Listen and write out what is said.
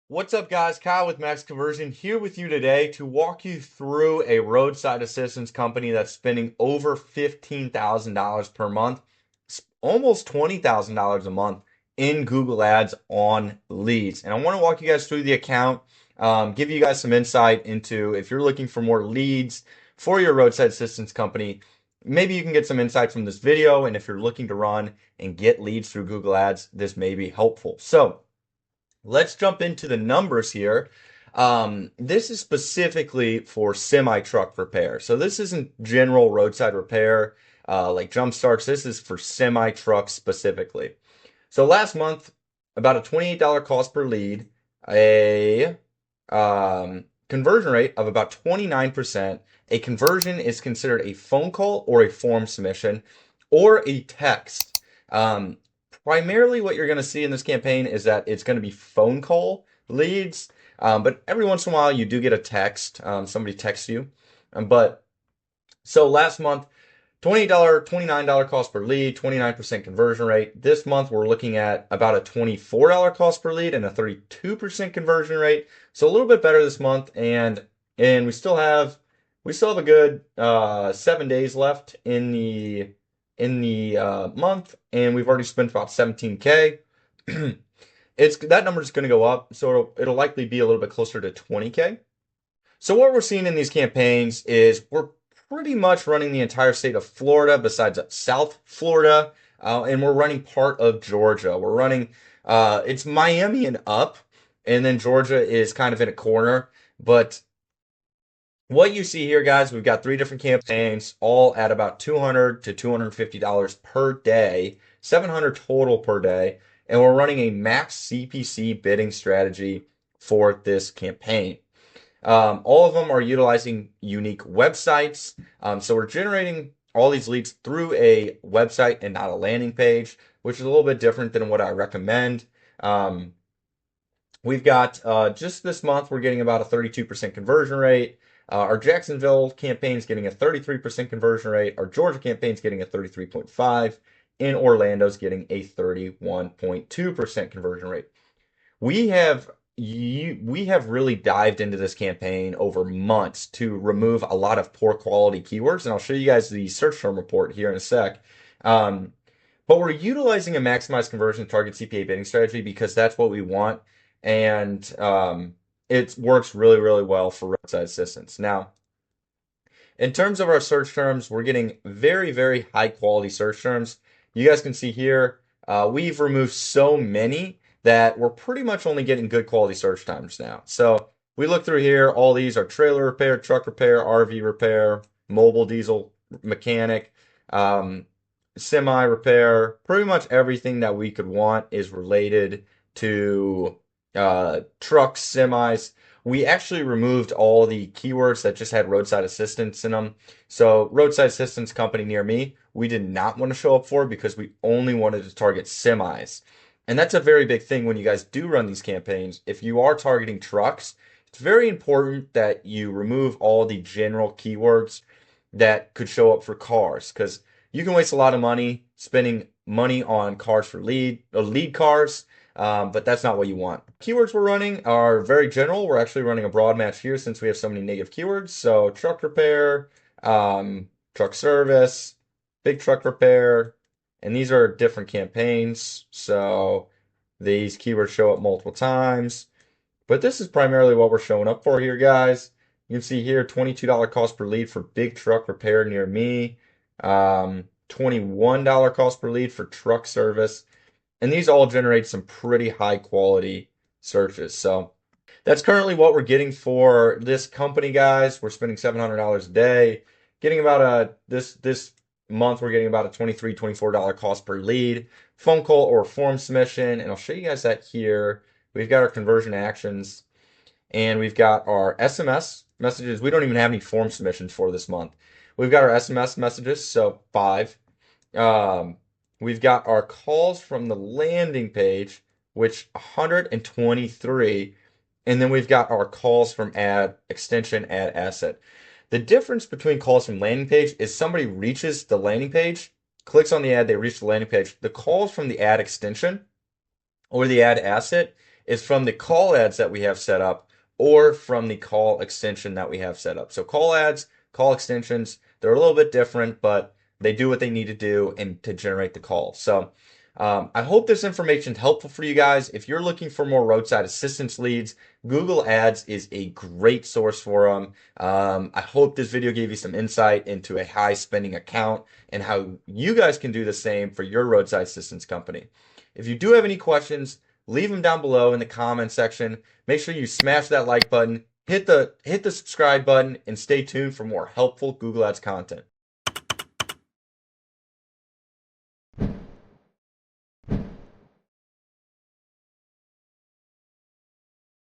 What's up, guys? Kyle with Max Conversion here with you today to walk you through a roadside assistance company that's spending over $15,000 per month, almost $20,000 a month in Google Ads on leads. And I want to walk you guys through the account, give you guys some insight into if you're looking for more leads for your roadside assistance company. Maybe you can get some insight from this video, and if you're looking to run and get leads through Google Ads, this may be helpful. So, let's jump into the numbers here. This is specifically for semi-truck repair. So this isn't general roadside repair like jump starts. This is for semi-trucks specifically. So last month, about a $28 cost per lead, a conversion rate of about 29%. A conversion is considered a phone call or a form submission or a text. Primarily what you're going to see in this campaign is that it's going to be phone call leads, but every once in a while you do get a text. Somebody texts you. But so last month, $29 cost per lead, 29% conversion rate. This month we're looking at about a $24 cost per lead and a 32% conversion rate. So a little bit better this month, and we still have a good 7 days left in the month, and we've already spent about 17K. That number is going to go up, so it'll likely be a little bit closer to 20K. So what we're seeing in these campaigns is we're pretty much running the entire state of Florida, besides South Florida, and we're running part of Georgia. We're running it's Miami and up, and then Georgia is kind of in a corner, but what you see here, guys, we've got three different campaigns, all at about $200 to $250 per day, 700 total per day, and we're running a max CPC bidding strategy for this campaign. All of them are utilizing unique websites, so we're generating all these leads through a website and not a landing page, which is a little bit different than what I recommend. We've got just this month, we're getting about a 32% conversion rate. Our Jacksonville campaign is getting a 33% conversion rate. Our Georgia campaign is getting a 33.5%. And Orlando's getting a 31.2% conversion rate. We have really dived into this campaign over months to remove a lot of poor quality keywords, and I'll show you guys the search term report here in a sec. But we're utilizing a maximized conversion target CPA bidding strategy because that's what we want, and it works really, really well for roadside assistance. Now, in terms of our search terms, we're getting very, very high quality search terms. You guys can see here, we've removed so many that we're pretty much only getting good quality search terms now. So we look through here, all these are trailer repair, truck repair, RV repair, mobile diesel mechanic, semi repair. Pretty much everything that we could want is related to trucks, semis. We actually removed all the keywords that just had roadside assistance in them. So roadside assistance company near me, we did not want to show up for because we only wanted to target semis. And that's a very big thing when you guys do run these campaigns. If you are targeting trucks, it's very important that you remove all the general keywords that could show up for cars, because you can waste a lot of money spending money on cars for lead cars, but that's not what you want. Keywords we're running are very general. We're actually running a broad match here since we have so many native keywords. So truck repair, truck service, big truck repair, and these are different campaigns. So these keywords show up multiple times, but this is primarily what we're showing up for here, guys. You can see here, $22 cost per lead for big truck repair near me, $21 cost per lead for truck service. And these all generate some pretty high quality searches. So that's currently what we're getting for this company, guys. We're spending $700 a day. Getting about this month, we're getting about a $23, $24 cost per lead, phone call or form submission. And I'll show you guys that here. We've got our conversion actions, and we've got our SMS messages. We don't even have any form submissions for this month. We've got our SMS messages, so 5. We've got our calls from the landing page, which 123, and then we've got our calls from ad extension, ad asset. The difference between calls from landing page is somebody reaches the landing page, clicks on the ad, they reach the landing page. The calls from the ad extension or the ad asset is from the call ads that we have set up or from the call extension that we have set up. So call ads, call extensions, they're a little bit different, but they do what they need to do and to generate the call. So I hope this information is helpful for you guys. If you're looking for more roadside assistance leads, Google Ads is a great source for them. I hope this video gave you some insight into a high spending account and how you guys can do the same for your roadside assistance company. If you do have any questions, leave them down below in the comment section. Make sure you smash that like button, hit the subscribe button, and stay tuned for more helpful Google Ads content.